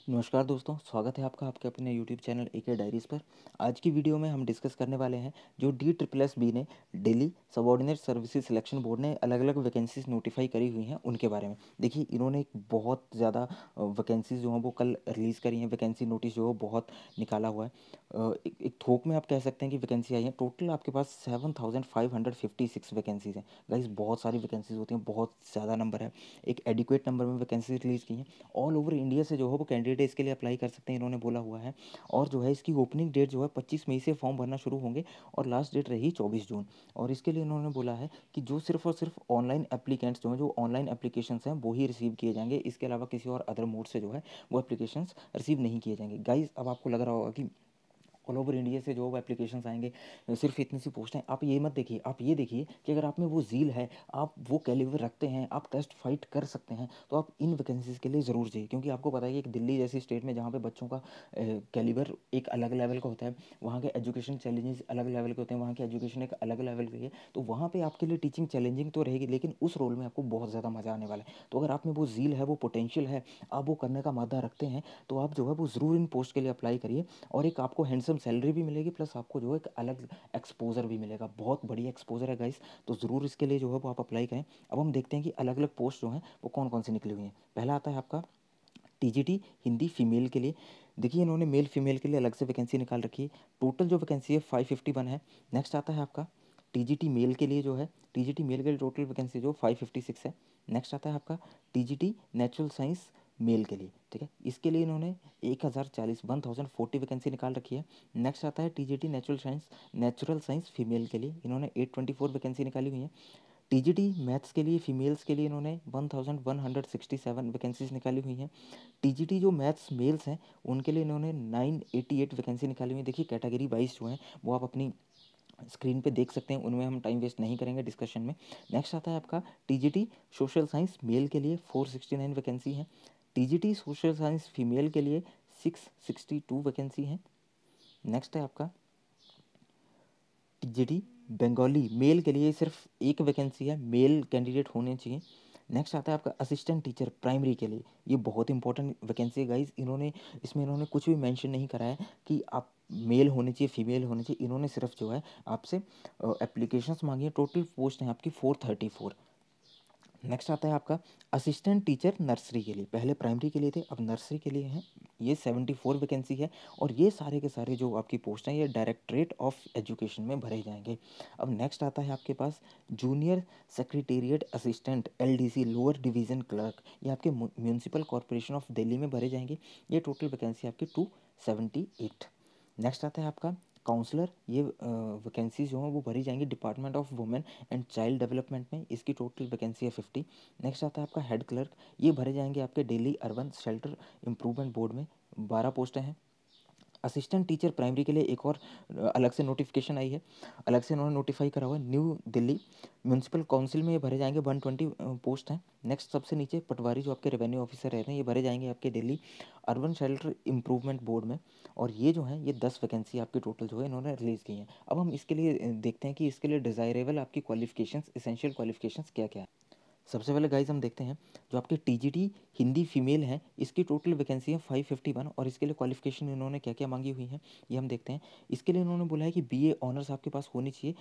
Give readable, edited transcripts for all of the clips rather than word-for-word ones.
नमस्कार दोस्तों, स्वागत है आपका आपके अपने यूट्यूब चैनल एके डायरीज़ पर। आज की वीडियो में हम डिस्कस करने वाले हैं जो DSSS ने Delhi subordinate services selection board ने अलग-अलग वैकेंसीज़ नोटिफाई करी हुई हैं उनके बारे में। देखिए इन्होंने एक बहुत ज़्यादा वैकेंसीज़ जो हैं वो कल रिलीज़ करी हैं, वैकेंसी नोटिस जो है बहुत निकाला हुआ है। एक थोक में आप कह सकते हैं कि वैकेंसी आई है। टोटल आपके पास 7556 वैकेंसीज़ हैं। गाइस बहुत सारी वैकेंसीज़ होती हैं, बहुत ज़्यादा नंबर है। एक एडिक्वेट नंबर में वैकेंसी रिलीज़ की हैं। ऑल ओवर इंडिया से जो है वो कैंडिडेट इसके लिए अप्लाई कर सकते हैं, इन्होंने बोला हुआ है। और जो है इसकी ओपनिंग डेट जो है 25 मई से फॉर्म भरना शुरू होंगे और लास्ट डेट रही 24 जून। और इसके लिए इन्होंने बोला है कि जो सिर्फ और सिर्फ ऑनलाइन एप्लीकेंट्स जो हैं, जो ऑनलाइन एप्लीकेशंस हैं वो ही रिसीव किए जाएंगे। इसके अलावा किसी और अदर मोड से जो है वो एप्लीकेशंस रिसीव नहीं किए जाएंगे। गाइज अब आपको लग रहा होगा कि ऑल ओवर इंडिया से जो एप्लीकेशंस आएंगे, सिर्फ इतनी सी पोस्ट हैं। आप ये मत देखिए, आप ये देखिए कि अगर आप में वो ज़ील है, आप वो कैलिबर रखते हैं, आप टेस्ट फाइट कर सकते हैं, तो आप इन वैकेंसीज़ के लिए ज़रूर जाइए। क्योंकि आपको पता है कि एक दिल्ली जैसी स्टेट में जहाँ पे बच्चों का कैलिबर एक अलग लेवल का होता है, वहाँ के एजुकेशन चैलेंजेस अलग लेवल के होते हैं, वहाँ की एजुकेशन एक अलग लेवल की है, तो वहाँ पे आपके लिए टीचिंग चैलेंजिंग तो रहेगी, लेकिन उस रोल में आपको बहुत ज़्यादा मज़ा आने वाला है। तो अगर आप में वो ज़ील है, वो पोटेंशियल है, आप वो करने का मादा रखते हैं, तो आप जो है वो ज़रूर इन पोस्ट के लिए अप्लाई करिए। और एक आपको हैंडसम सैलरी भी मिलेगी, प्लस आपको जो है एक अलग एक्सपोजर भी मिलेगा। बहुत बढ़िया एक्सपोजर है गाइस, तो ज़रूर इसके लिए जो है वो आप अप्लाई करें। अब हम देखते हैं कि अलग अलग पोस्ट जो हैं वो कौन कौन सी निकली हुई हैं। पहला आता है आपका TGT हिंदी फीमेल के लिए। देखिए इन्होंने मेल फीमेल के लिए अलग से वैकेंसी निकाल रखी है। टोटल जो वैकेंसी है 551 है। नेक्स्ट आता है आपका TGT मेल के लिए जो है, TGT मेल के लिए टोटल वैकेंसी जो 556 है। नेक्स्ट आता है आपका TGT नेचुरल साइंस मेल के लिए, ठीक है। इसके लिए इन्होंने 1040 वैकेंसी निकाल रखी है। नेक्स्ट आता है TGT नेचुरल साइंस फीमेल के लिए, इन्होंने 824 वैकेंसी निकाली हुई है। TGT मैथ्स के लिए फीमेल्स के लिए इन्होंने 1167 वैकेंसीज निकाली हुई हैं। TGT जो मैथ्स मेल्स हैं उनके लिए इन्होंने 988 वैकेंसी निकाली हुई है। देखिए कैटेगरी वाइज जो हैं वो आप अपनी स्क्रीन पे देख सकते हैं, उनमें हम टाइम वेस्ट नहीं करेंगे डिस्कशन में। नेक्स्ट आता है आपका TGT सोशल साइंस मेल के लिए 469 वैकेंसी है। TGT सोशल साइंस फीमेल के लिए 662 वैकेंसी है। नेक्स्ट है आपका TGT बंगाली मेल के लिए सिर्फ एक वैकेंसी है, मेल कैंडिडेट होने चाहिए। नेक्स्ट आता है आपका असिस्टेंट टीचर प्राइमरी के लिए, ये बहुत इंपॉर्टेंट वैकेंसी है गाइज। इन्होंने कुछ भी मेंशन नहीं करा है कि आप मेल होने चाहिए फीमेल होने चाहिए। इन्होंने सिर्फ जो है आपसे एप्लीकेशंस मांगी है। टोटल पोस्ट हैं आपकी 434। नेक्स्ट आता है आपका असिस्टेंट टीचर नर्सरी के लिए, पहले प्राइमरी के लिए थे अब नर्सरी के लिए हैं। ये 74 वैकेंसी है। और ये सारे के सारे जो आपकी पोस्ट हैं ये डायरेक्टरेट ऑफ एजुकेशन में भरे जाएंगे। अब नेक्स्ट आता है आपके पास junior secretariat assistant LDC lower division clerk, ये आपके म्यूनसिपल कॉरपोरेशन ऑफ दिल्ली में भरे जाएंगे। ये टोटल वैकेंसी आपकी 278। नेक्स्ट आता है आपका काउंसलर, ये वैकेंसीज जो हैं वो भरी जाएंगी department of women and child development में, इसकी टोटल वैकेंसी है 50। नेक्स्ट आता है आपका हेड क्लर्क, ये भरे जाएंगे आपके Delhi urban shelter improvement board में, 12 पोस्टें हैं। असिस्टेंट टीचर प्राइमरी के लिए एक और अलग से नोटिफिकेशन आई है, अलग से उन्होंने नोटिफाई करा हुआ है। न्यू दिल्ली म्यूनसिपल काउंसिल में ये भरे जाएंगे 120 पोस्ट हैं। नेक्स्ट सबसे नीचे पटवारी जो आपके रेवेन्यू ऑफिसर रहते हैं ये भरे जाएंगे आपके Delhi urban shelter improvement board में। और ये जो है ये 10 वैकेंसी आपकी टोटल जो है इन्होंने रिलीज़ की हैं। अब हम इसके लिए देखते हैं कि इसके लिए डिज़ायरेबल आपकी क्वालिफिकेशंस, एसेंशियल क्वालिफिकेशंस क्या क्या है। सबसे पहले गाइज हम देखते हैं जो आपके TGT हिंदी फीमेल है, इसकी टोटल वैकेंसी है 551। और इसके लिए क्वालिफिकेशन इन्होंने क्या क्या मांगी हुई है ये हम देखते हैं। इसके लिए इन्होंने बोला है कि BA ऑनर्स आपके पास होनी चाहिए।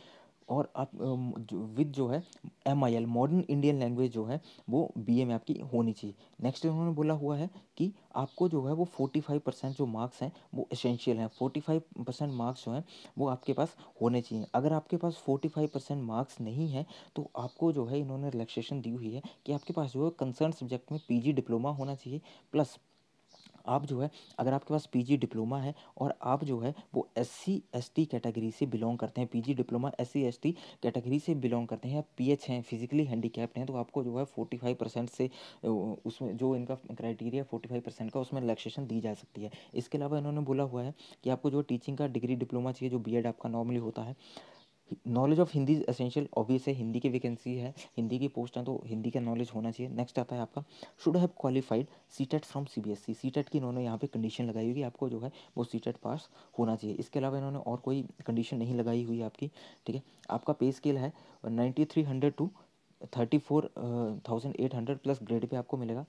और आप जो है MIL मॉडर्न इंडियन लैंग्वेज जो है वो BA में आपकी होनी चाहिए। नेक्स्ट इन्होंने बोला हुआ है कि आपको जो है वो 45% जो मार्क्स हैं वो एसेंशियल हैं। 45% मार्क्स जो हैं वो आपके पास होने चाहिए। अगर आपके पास 45% मार्क्स नहीं है तो आपको जो है इन्होंने रिलैक्सेशन दी हुई है कि आपके पास जो है कंसर्न सब्जेक्ट में PG डिप्लोमा होना चाहिए। प्लस आप जो है अगर आपके पास PG डिप्लोमा है और आप जो है वो SC ST कैटेगरी से बिलोंग करते हैं, PG diploma SC ST category से बिलोंग करते हैं, या PH हैं, फिजिकली हैंडीकैप्ड हैं, तो आपको जो है 45% से उसमें जो इनका क्राइटेरिया 45% का उसमें रिलैक्सेशन दी जा सकती है। इसके अलावा इन्होंने बोला हुआ है कि आपको जो टीचिंग का डिग्री डिप्लोमा चाहिए, जो B.Ed आपका नॉर्मली होता है। Knowledge of Hindi essential, obvious है हिंदी की वैकेंसी है, हिंदी की पोस्ट है तो हिंदी का नॉलेज होना चाहिए। नेक्स्ट आता है आपका should have qualified CTET from CBSE। CTET की इन्होंने यहाँ पे कंडीशन लगाई हुई है, आपको जो है वो CTET पास होना चाहिए। इसके अलावा इन्होंने और कोई कंडीशन नहीं लगाई हुई है आपकी, ठीक है। आपका पे स्केल है 9300 टू 34,800 प्लस ग्रेड पे आपको मिलेगा।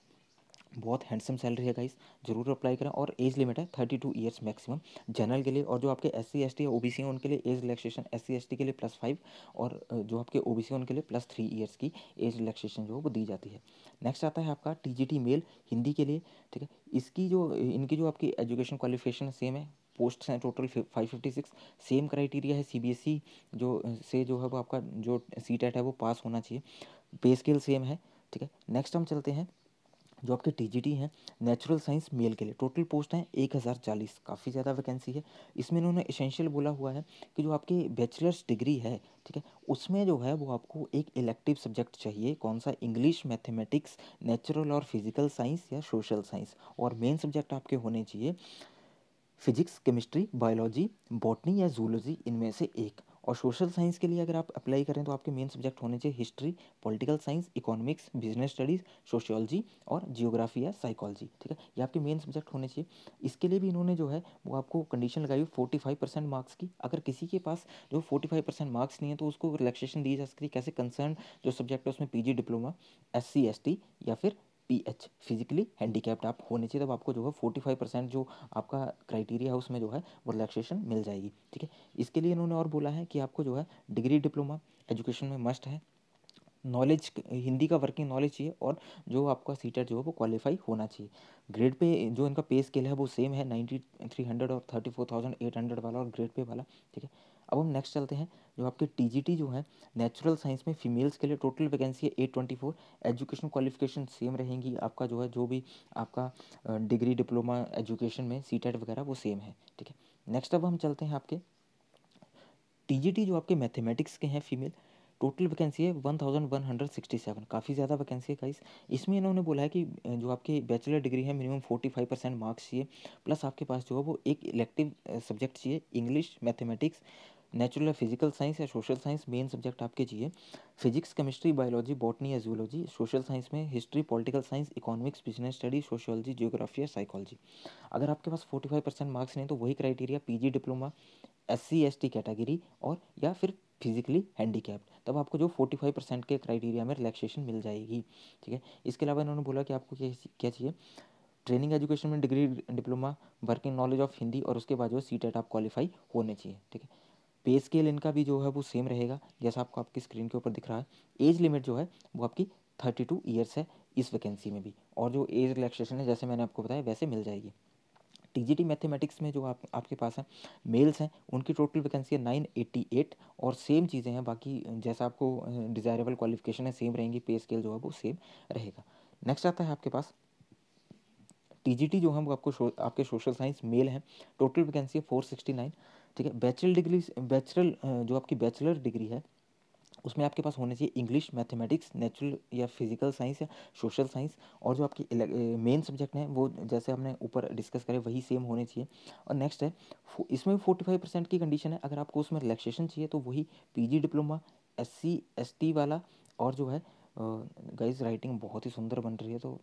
बहुत हैंडसम सैलरी है गाइस, जरूर अप्लाई करें। और एज लिमिट है 32 ईयर्स मैक्सिमम जनरल के लिए। और जो आपके SC ST या OBC हैं उनके लिए एज रिलैक्सेशन SC ST के लिए +5, और जो आपके OBC हैं उनके लिए +3 ईयर्स की एज रिलैक्सेशन जो है वो दी जाती है। नेक्स्ट आता है आपका TGT मेल हिंदी के लिए, ठीक है। इसकी जो इनकी जो आपकी एजुकेशन क्वालिफिकेशन सेम है, पोस्ट हैं टोटल 556, सेम क्राइटेरिया है CBSE जो से जो है वो आपका जो CTET है वो पास होना चाहिए, पे स्केल सेम है, ठीक है। नेक्स्ट हम चलते हैं जो आपके TGT हैं नेचुरल साइंस मेल के लिए, टोटल पोस्ट हैं 1040, काफ़ी ज़्यादा वैकेंसी है। इसमें इन्होंने एसेंशियल बोला हुआ है कि जो आपकी बैचलर्स डिग्री है, ठीक है, उसमें जो है वो आपको एक इलेक्टिव सब्जेक्ट चाहिए, कौन सा, इंग्लिश, मैथमेटिक्स, नेचुरल और फिजिकल साइंस या सोशल साइंस, और मेन सब्जेक्ट आपके होने चाहिए फिजिक्स, केमिस्ट्री, बायोलॉजी, बॉटनी या जूलॉजी, इनमें से एक। और सोशल साइंस के लिए अगर आप अप्लाई करें तो आपके मेन सब्जेक्ट होने चाहिए history, political science, economics, business studies, sociology और जियोग्राफी या साइकोलॉजी, ठीक है, ये आपके मेन सब्जेक्ट होने चाहिए। इसके लिए भी इन्होंने जो है वो आपको कंडीशन लगाई हुई 45% मार्क्स की। अगर किसी के पास जो 45% मार्क्स नहीं है तो उसको रिलैक्सेशन दी जा सकती है, कैसे, कंसर्न जो सब्जेक्ट है उसमें PG डिप्लोमा, SC ST या फिर PH फिजिकली हैंडीकैप्ड आप होने चाहिए, तब आपको जो है 45% जो आपका क्राइटेरिया है उसमें जो है वो रिलैक्सेशन मिल जाएगी, ठीक है। इसके लिए इन्होंने और बोला है कि आपको जो है डिग्री डिप्लोमा एजुकेशन में मस्ट है, नॉलेज हिंदी का वर्किंग नॉलेज चाहिए, और जो आपका CTET जो है वो क्वालिफाई होना चाहिए। ग्रेड पे जो इनका पे स्केल है वो सेम है, 9300 और 34,800 वाला और ग्रेड पे वाला, ठीक है। अब हम नेक्स्ट चलते हैं जो आपके TGT जो है नेचुरल साइंस में फीमेल्स के लिए, टोटल वैकेंसी है 824, एजुकेशन क्वालिफिकेशन सेम रहेंगी, आपका जो है जो भी आपका डिग्री डिप्लोमा एजुकेशन में CTET वगैरह वो सेम है, ठीक है। नेक्स्ट अब हम चलते हैं आपके TGT जो आपके मैथमेटिक्स के हैं फीमेल, टोटल वैकेंसी है 1167, काफ़ी ज़्यादा वैकेंसी है गाइस। इसमें इन्होंने बोला है कि जो आपकी बैचलर डिग्री है मिनिमम 45% मार्क्स चाहिए, प्लस आपके पास जो है वो एक इलेक्टिव सब्जेक्ट चाहिए, इंग्लिश, मैथमेटिक्स, नेचुरल या फिजिकल साइंस या सोशल साइंस, मेन सब्जेक्ट आपके चाहिए फिजिक्स, केमिस्ट्री, बायोलॉजी, बॉटनी या जूलॉजी, सोशल साइंस में history, political science, economics, business study, sociology, geography या साइकोलॉजी। अगर आपके पास 45% मार्क्स नहीं तो वही criteria, PG diploma, SC ST category और या फिर फिजिकली हैंडीकैप्ड, तब आपको जो 45% के क्राइटेरिया में रिलैक्सेशन मिल जाएगी, ठीक है। इसके अलावा इन्होंने बोला कि आपको क्या क्या चाहिए, ट्रेनिंग एजुकेशन में degree diploma, working knowledge of Hindi, और उसके बाद जो CTET आप क्वालिफाई होने चाहिए, ठीक है। पे स्केल इनका भी जो है वो सेम रहेगा जैसा आपको आपकी स्क्रीन के ऊपर दिख रहा है। एज लिमिट जो है वो आपकी 32 ईयर्स है इस वैकेंसी में भी, और जो एज रिलैक्सेशन है जैसे मैंने आपको बताया वैसे मिल जाएगी। TGT मैथमेटिक्स में जो आपके पास हैं मेल्स हैं उनकी टोटल वैकेंसी है 988, और सेम चीज़ें हैं बाकी जैसा आपको डिज़ायरेबल क्वालिफिकेशन है सेम रहेंगी, पे स्केल जो है वो सेम रहेगा। नेक्स्ट आता है आपके पास TGT जो है वो आपको आपके सोशल साइंस मेल हैं, टोटल वैकेंसी है 469, ठीक है। बैचलर जो आपकी बैचलर डिग्री है उसमें आपके पास होने चाहिए इंग्लिश, मैथमेटिक्स, नेचुरल या फिजिकल साइंस या सोशल साइंस, और जो आपकी मेन सब्जेक्ट हैं वो जैसे हमने ऊपर डिस्कस करे वही सेम होने चाहिए। और नेक्स्ट है इसमें 45% की कंडीशन है, अगर आपको उसमें रिलैक्सेशन चाहिए तो वही PG डिप्लोमा, SC ST वाला, और जो है गाइस राइटिंग बहुत ही सुंदर बन रही है, तो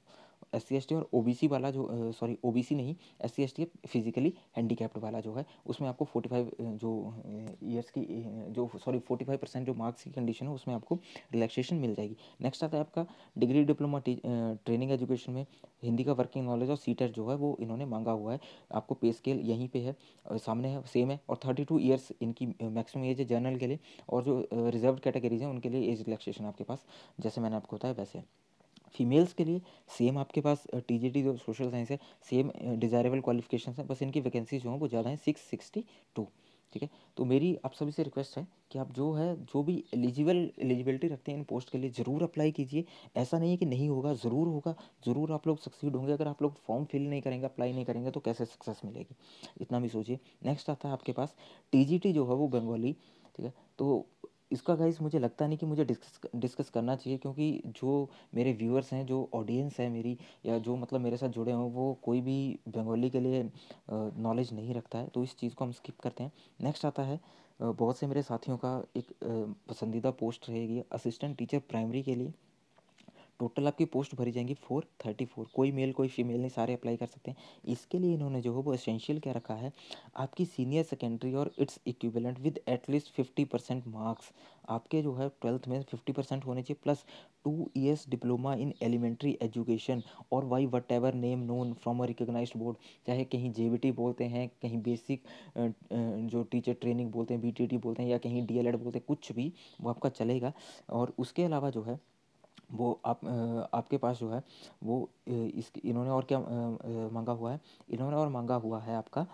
SC ST और OBC वाला जो सॉरी OBC नहीं, SC ST फिजिकली हैंडीकैप्ड वाला जो है उसमें आपको 45 जो ईयर्स की जो सॉरी 45% जो मार्क्स की कंडीशन है उसमें आपको रिलैक्सेशन मिल जाएगी। नेक्स्ट आता है आपका डिग्री डिप्लोमा ट्रेनिंग एजुकेशन में हिंदी का वर्किंग नॉलेज और CTET जो है वो इन्होंने मांगा हुआ है, आपको पे स्केल यहीं पे है सामने है सेम है, और 32 ईयर्स इनकी मैक्सिमम एज है जनरल के लिए, और जो रिजर्व कैटेगरीज हैं उनके लिए एज रिलैक्सेशन आपके पास जैसे मैंने आपको बताया वैसे है। फीमेल्स के लिए सेम आपके पास TGT जो सोशल साइंस है सेम डिज़ायरेबल क्वालिफिकेशन है, बस इनकी वैकेंसी जो है वो ज़्यादा है 662, ठीक है। तो मेरी आप सभी से रिक्वेस्ट है कि आप जो है जो भी एलिजिबिलिटी रखते हैं इन पोस्ट के लिए ज़रूर अप्लाई कीजिए, ऐसा नहीं है कि नहीं होगा, ज़रूर होगा, ज़रूर आप लोग सक्सीड होंगे। अगर आप लोग फॉर्म फिल नहीं करेंगे, अप्लाई नहीं करेंगे तो कैसे सक्सेस मिलेगी, इतना भी सोचिए। नेक्स्ट आता है आपके पास TGT जो है वो बंगाली, ठीक है। तो इसका गाइस मुझे लगता नहीं कि मुझे डिस्कस करना चाहिए, क्योंकि जो मेरे व्यूअर्स हैं, जो ऑडियंस है मेरी, या जो मतलब मेरे साथ जुड़े हों, वो कोई भी बंगाली के लिए नॉलेज नहीं रखता है, तो इस चीज़ को हम स्किप करते हैं। नेक्स्ट आता है बहुत से मेरे साथियों का एक पसंदीदा पोस्ट रहेगी असिस्टेंट टीचर प्राइमरी के लिए, टोटल आपकी पोस्ट भरी जाएंगी 434। कोई मेल कोई फीमेल नहीं, सारे अप्लाई कर सकते हैं। इसके लिए इन्होंने जो है वो एसेंशियल क्या रखा है, आपकी सीनियर सेकेंडरी और it's equivalent with at least 50% marks. आपके जो है 12th में 50% होने चाहिए, plus 2 years diploma in elementary education और by whatever name known from a recognised board. चाहे कहीं जेबीटी बोलते हैं, कहीं बेसिक जो टीचर ट्रेनिंग बोलते हैं बीटीटी बोलते हैं, या कहीं डीएलएड बोलते हैं, कुछ भी वो आपका चलेगा। और उसके अलावा जो है वो आपके पास जो है वो इस इन्होंने और क्या मांगा हुआ है, इन्होंने और मांगा हुआ है आपका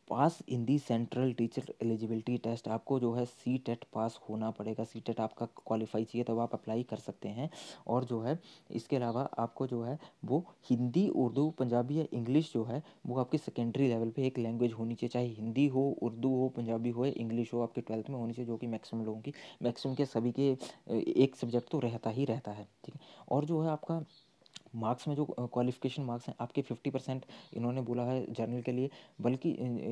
pass in the central teacher eligibility test. आपको जो है सी टेट पास होना पड़ेगा, सी टेट आपका क्वालिफाई चाहिए तब आप अप्लाई कर सकते हैं। और जो है इसके अलावा आपको जो है वो हिंदी उर्दू पंजाबी या इंग्लिश जो है वो आपके सेकेंडरी लेवल पे एक लैंग्वेज होनी चाहिए, चाहे हिंदी हो उर्दू हो पंजाबी हो या इंग्लिश हो, आपके 12th में होनी चाहिए, जो कि मैक्सिमम लोगों की, मैक्सिमम के सभी के एक सब्जेक्ट तो रहता ही रहता है, ठीक है। और जो है आपका मार्क्स में जो क्वालिफिकेशन मार्क्स हैं आपके 50% इन्होंने बोला है जर्नल के लिए, बल्कि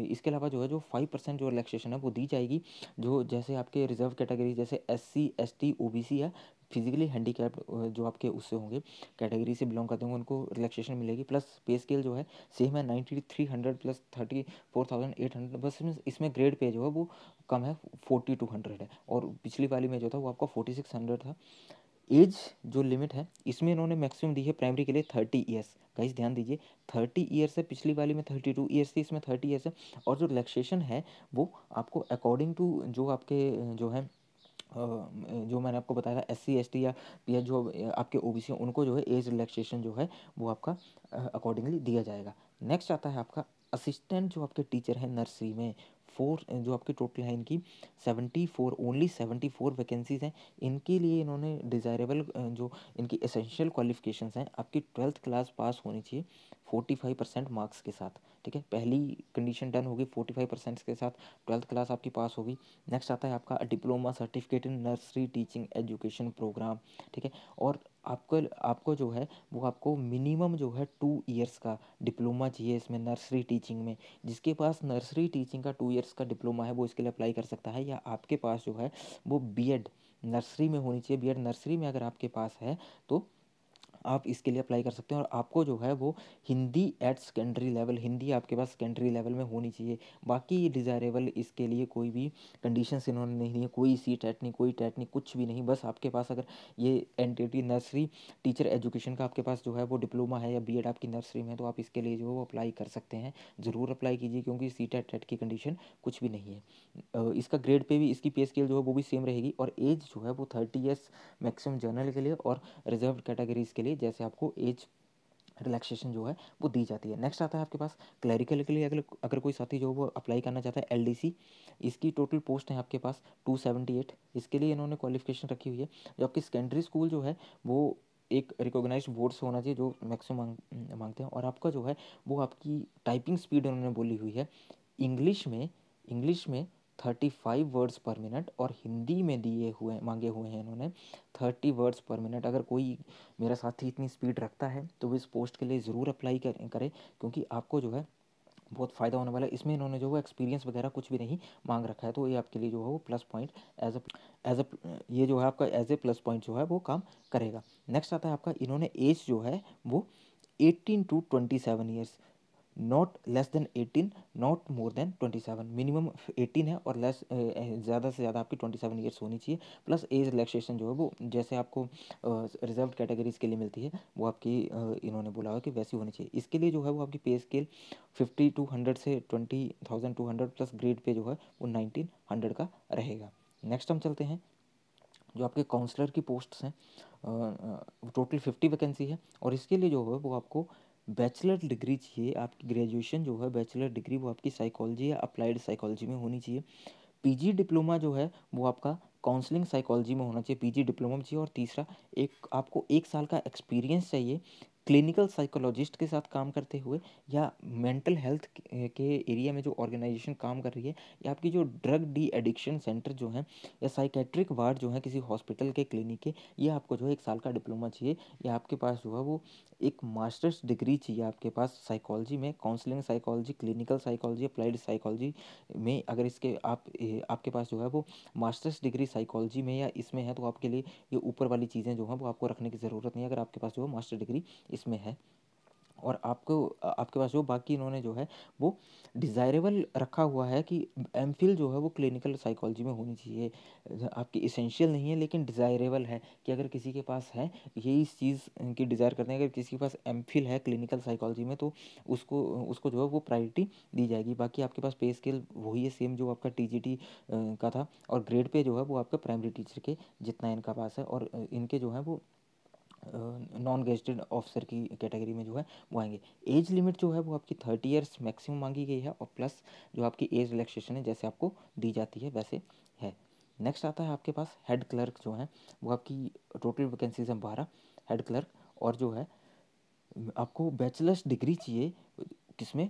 इसके अलावा जो है जो 5% जो रिलैक्सेशन है वो दी जाएगी, जो जैसे आपके रिजर्व कैटेगरी जैसे SC ST OBC है, फिजिकली हैंडीकैप्ड जो आपके उससे होंगे कैटेगरी से बिलोंग करते होंगे, उनको रिलैक्सेशन मिलेगी। प्लस पे स्केल जो है सेम है 9300 प्लस 34,800, बस इसमें ग्रेड पे जो है वो कम है, 4200 है, और पिछली वाली में जो था वो आपका 4600 था। एज जो लिमिट है इसमें इन्होंने मैक्सिमम दी है प्राइमरी के लिए 30 ईयर्स। गाइस ध्यान दीजिए 30 ईयर्स है, पिछली वाली में 32 ईयर्स थी, इसमें 30 ईयर्स है। और जो रिलैक्सेशन है वो आपको अकॉर्डिंग टू जो आपके जो है जो मैंने आपको बताया था SC ST या जो आपके OBC हैं उनको जो है एज रिलैक्सेशन जो है वो आपका अकॉर्डिंगली दिया जाएगा। नेक्स्ट आता है आपका असिस्टेंट जो आपके टीचर हैं नर्सरी में, जो आपकी टोटल है इनकी 74, ओनली 74 वैकेंसीज हैं। इनके लिए इन्होंने डिज़ायरेबल जो इनकी एसेंशियल क्वालिफिकेशंस हैं, आपकी 12th क्लास पास होनी चाहिए 45% मार्क्स के साथ, ठीक है। पहली कंडीशन डन होगी 45% के साथ 12th क्लास आपकी पास होगी। नेक्स्ट आता है आपका diploma certificate in nursery teaching education programme, ठीक है। और आपको जो है वो आपको मिनिमम जो है 2 years का डिप्लोमा चाहिए इसमें नर्सरी टीचिंग में। जिसके पास नर्सरी टीचिंग का 2 years का डिप्लोमा है वो इसके लिए अप्लाई कर सकता है, या आपके पास जो है वो बीएड नर्सरी में होनी चाहिए। बीएड नर्सरी में अगर आपके पास है तो आप इसके लिए अप्लाई कर सकते हैं। और आपको जो है वो Hindi at secondary level, Hindi आपके पास सेकेंडरी लेवल में होनी चाहिए। बाकी डिज़ायरेबल इसके लिए कोई भी कंडीशंस इन्होंने नहीं दी है, कोई सी टेट नहीं, कोई टेट नहीं, कुछ भी नहीं। बस आपके पास अगर ये एंटिटी नर्सरी टीचर एजुकेशन का आपके पास जो है वो डिप्लोमा है या बीएड आपकी नर्सरी में है, तो आप इसके लिए जो है वो अप्लाई कर सकते हैं। ज़रूर अप्लाई कीजिए, क्योंकि सी टेट टेट की कंडीशन कुछ भी नहीं है। इसका ग्रेड पे भी इसकी पे स्केल जो है वो भी सेम रहेगी। और एज जो है वो 30 years मैक्सिमम जर्नल के लिए और रिजर्व कैटेगरीज के लिए जैसे आपको एज रिलैक्सेशन जो है वो दी जाती है। नेक्स्ट आता है आपके पास क्लैरिकल के लिए, अगर अगर कोई साथी जो वो अप्लाई करना चाहता है LDC, इसकी टोटल पोस्ट है आपके पास 278। इसके लिए इन्होंने क्वालिफिकेशन रखी हुई है, जो आपकी सेकेंडरी स्कूल जो है वो एक रिकॉग्नाइज्ड बोर्ड से होना चाहिए, जो मैक्सिमम मांगते हैं। और आपका जो है वो आपकी टाइपिंग स्पीड उन्होंने बोली हुई है इंग्लिश में 35 वर्ड्स पर मिनट, और हिंदी में दिए हुए मांगे हुए हैं इन्होंने 30 वर्ड्स पर मिनट। अगर कोई मेरा साथी इतनी स्पीड रखता है तो वो इस पोस्ट के लिए ज़रूर अप्लाई करे, क्योंकि आपको जो है बहुत फ़ायदा होने वाला है। इसमें इन्होंने जो वो एक्सपीरियंस वगैरह कुछ भी नहीं मांग रखा है, तो ये आपके लिए जो है वो प्लस पॉइंट एज अ ये जो है आपका एज ए प्लस पॉइंट जो है वो काम करेगा। नेक्स्ट आता है आपका, इन्होंने एज जो है वो 18 to 27 years, not less than 18, not more than 27। Minimum 18 है और लेस ज़्यादा से ज़्यादा आपकी 27 ईयर्स होनी चाहिए। प्लस एज रिलैक्सेशन जो है वो जैसे आपको रिजर्व कैटेगरीज के लिए मिलती है वो आपकी इन्होंने बोला है कि वैसी होनी चाहिए। इसके लिए जो है वो आपकी पे स्केल 50-100 से 20,200 प्लस ग्रेड पे जो है वो 1900 का रहेगा। नेक्स्ट हम चलते हैं जो आपके काउंसलर की पोस्ट्स हैं, टोटल 50 वैकेंसी है। और इसके लिए जो है वो आपको बैचलर डिग्री चाहिए, आपकी ग्रेजुएशन जो है बैचलर डिग्री वो आपकी साइकोलॉजी या अप्लाइड साइकोलॉजी में होनी चाहिए। पीजी डिप्लोमा जो है वो आपका काउंसलिंग साइकोलॉजी में होना चाहिए, पीजी डिप्लोमा में चाहिए। और तीसरा, एक आपको 1 साल का एक्सपीरियंस चाहिए क्लिनिकल साइकोलॉजिस्ट के साथ काम करते हुए, या मेंटल हेल्थ के एरिया में जो ऑर्गेनाइजेशन काम कर रही है, या आपकी जो ड्रग डी एडिक्शन सेंटर जो है, या साइकेट्रिक वार्ड जो है किसी हॉस्पिटल के, क्लिनिक के, ये आपको जो है 1 साल का डिप्लोमा चाहिए, या आपके पास जो है वो एक मास्टर्स डिग्री चाहिए आपके पास साइकोलॉजी में, counselling psychology, clinical psychology, applied psychology में। अगर इसके आपके पास जो है वो मास्टर्स डिग्री साइकोलॉजी में या इसमें है, तो आपके लिए ये ऊपर वाली चीज़ें जो हैं वो आपको रखने की ज़रूरत नहीं है, अगर आपके पास जो है मास्टर डिग्री इसमें है। और आपके पास जो बाकी इन्होंने जो है वो डिज़ायरेबल रखा हुआ है कि एमफिल जो है वो क्लिनिकल साइकोलॉजी में होनी चाहिए। आपकी इसेंशियल नहीं है, लेकिन डिज़ायरेबल है कि अगर किसी के पास है, ये इस चीज़ की डिज़ायर करते हैं, अगर किसी के पास एमफिल है क्लिनिकल साइकोलॉजी में, तो उसको उसको जो है वो प्रायोरिटी दी जाएगी। बाकी आपके पास पे स्केल वही है सेम जो आपका टीजीटी का था, और ग्रेड पे जो है वो आपका प्राइमरी टीचर के जितना इनका पास है, और इनके जो है वो नॉन गेजेटेड ऑफिसर की कैटेगरी में जो है वो आएंगे। एज लिमिट जो है वो आपकी 30 ईयर्स मैक्सिमम मांगी गई है, और प्लस जो आपकी एज रिलैक्सेशन है जैसे आपको दी जाती है वैसे है। नेक्स्ट आता है आपके पास हेड क्लर्क जो है, वो आपकी टोटल वैकेंसीज हैं 12 हेड क्लर्क, और जो है आपको बैचलर्स डिग्री चाहिए किसमें,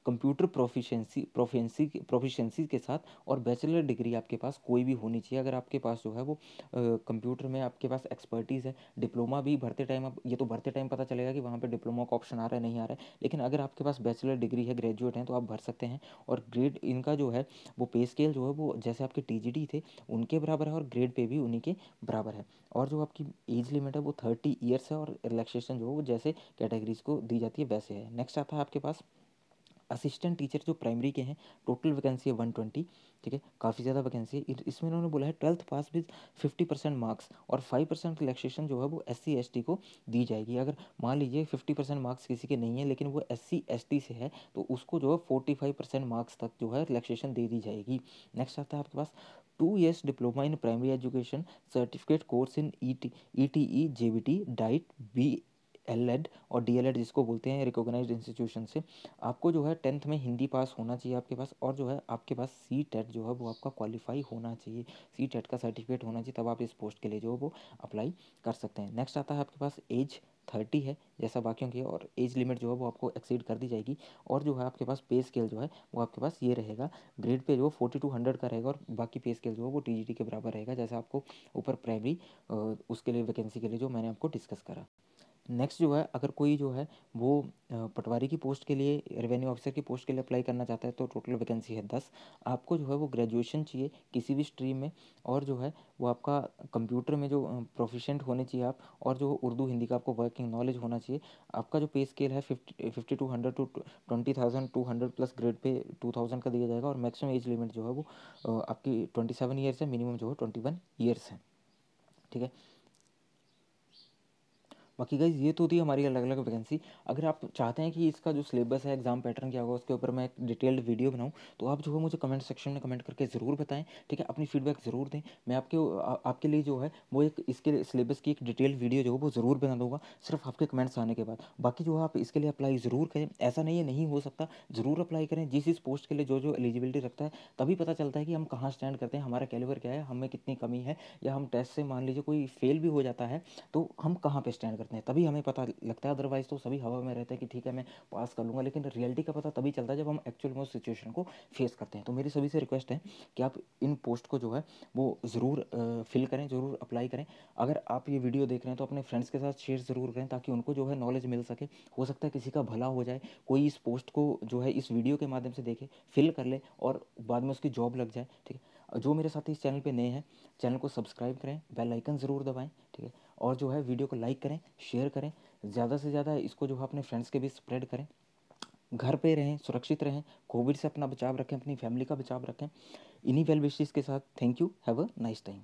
कंप्यूटर प्रोफिशेंसी के साथ, और बैचलर डिग्री आपके पास कोई भी होनी चाहिए। अगर आपके पास जो है वो कंप्यूटर में आपके पास एक्सपर्टीज़ है, डिप्लोमा भी भरते टाइम, अब ये तो भरते टाइम पता चलेगा कि वहाँ पे डिप्लोमा का ऑप्शन आ रहा है नहीं आ रहा है, लेकिन अगर आपके पास बैचलर डिग्री है, ग्रेजुएट हैं, तो आप भर सकते हैं। और ग्रेड इनका जो है वो पे स्केल जो है वो जैसे आपके टीजीटी थे उनके बराबर है, और ग्रेड पे भी उन्हीं के बराबर है। और जो आपकी एज लिमिट है वो 30 ईयर्स है, और रिलैक्सेशन जो है वो जैसे कैटेगरीज को दी जाती है वैसे है। नेक्स्ट आता है आपके पास असिस्टेंट टीचर जो प्राइमरी के हैं, टोटल वैकेंसी है 120। ठीक है, काफ़ी ज़्यादा वैकेंसी है। इसमें उन्होंने बोला है 12th पास विद 50% मार्क्स, और 5% रिलैक्सेशन जो है वो SC ST को दी जाएगी। अगर मान लीजिए 50% मार्क्स किसी के नहीं है, लेकिन वो SC ST से है, तो उसको जो है 45% मार्क्स तक जो है रिलैक्सेशन दे दी जाएगी। नेक्स्ट आता है आपके पास 2 years diploma in primary education, certificate course in ETE JBT diet BLED और DLED जिसको बोलते हैं, रिकॉग्नाइज्ड इंस्टीट्यूशन से। आपको जो है 10th में हिंदी पास होना चाहिए आपके पास, और जो है आपके पास CTET जो है वो आपका क्वालिफाई होना चाहिए, CTET का सर्टिफिकेट होना चाहिए, तब आप इस पोस्ट के लिए जो है वो अप्लाई कर सकते हैं। नेक्स्ट आता है आपके पास एज 30 है जैसा बाकियों की, और एज लिमिट जो है वो आपको एक्सीड कर दी जाएगी। और जो है आपके पास पे स्केल जो है वो आपके पास ये रहेगा, ग्रेड पे जो 4200 का रहेगा, और बाकी पे स्केल जो है वो TGT के बराबर रहेगा, जैसा आपको ऊपर प्राइमरी उसके लिए वैकेंसी के लिए जो मैंने आपको डिस्कस करा। नेक्स्ट जो है, अगर कोई जो है वो पटवारी की पोस्ट के लिए, रेवेन्यू ऑफिसर की पोस्ट के लिए अप्लाई करना चाहता है, तो टोटल वैकेंसी है 10। आपको जो है वो ग्रेजुएशन चाहिए किसी भी स्ट्रीम में, और जो है वो आपका कंप्यूटर में जो प्रोफिशेंट होने चाहिए आप, और जो उर्दू हिंदी का आपको वर्किंग नॉलेज होना चाहिए। आपका जो पे स्केल है 5200 टू 20,200 प्लस ग्रेड पे 2000 का दिया जाएगा, और मैक्सिमम एज लिमिट जो है वो आपकी 27 ईयर्स है, मिनिमम जो है 21 ईयर्स है। ठीक है, बाकी गाइज ये तो थी हमारी अलग अलग वैकेंसी। अगर आप चाहते हैं कि इसका जो सिलेबस है, एग्जाम पैटर्न क्या होगा, उसके ऊपर मैं एक डिटेल्ड वीडियो बनाऊं, तो आप जो है मुझे कमेंट सेक्शन में कमेंट करके ज़रूर बताएं। ठीक है, अपनी फीडबैक ज़रूर दें। मैं आपके लिए जो है वो एक इसके सिलेबस की एक डिटेल्ड वीडियो जो है वो ज़रूर बना दूंगा, सिर्फ आपके कमेंट्स आने के बाद। बाकी जो है आप इसके लिए अप्लाई ज़रूर करें, ऐसा नहीं है नहीं हो सकता, ज़रूर अप्लाई करें। जिस पोस्ट के लिए जो जो एलिजिबिलिटी रखता है, तभी पता चलता है कि हम कहाँ स्टैंड करते हैं, हमारा कैलिबर क्या है, हमें कितनी कमी है, या हम टेस्ट से मान लीजिए कोई फेल भी हो जाता है, तो हम कहाँ पे स्टैंड करते हैं, तभी हमें पता लगता है। अदरवाइज़ तो सभी हवा में रहते हैं कि ठीक है मैं पास कर लूँगा, लेकिन रियलिटी का पता तभी चलता है जब हम एक्चुअल में उस सिचुएशन को फेस करते हैं। तो मेरी सभी से रिक्वेस्ट है कि आप इन पोस्ट को जो है वो ज़रूर फिल करें, ज़रूर अप्लाई करें। अगर आप ये वीडियो देख रहे हैं तो अपने फ्रेंड्स के साथ शेयर ज़रूर करें, ताकि उनको जो है नॉलेज मिल सके। हो सकता है किसी का भला हो जाए, कोई इस पोस्ट को जो है इस वीडियो के माध्यम से देखे, फिल कर ले, और बाद में उसकी जॉब लग जाए। ठीक है, जो मेरे साथी इस चैनल पे नए हैं, चैनल को सब्सक्राइब करें, बेल आइकन ज़रूर दबाएं। ठीक है, और जो है वीडियो को लाइक करें, शेयर करें, ज़्यादा से ज़्यादा इसको जो है अपने फ्रेंड्स के बीच स्प्रेड करें। घर पे रहें, सुरक्षित रहें, कोविड से अपना बचाव रखें, अपनी फैमिली का बचाव रखें। इन्हीं वेल विशेस के साथ thank you, have a nice time.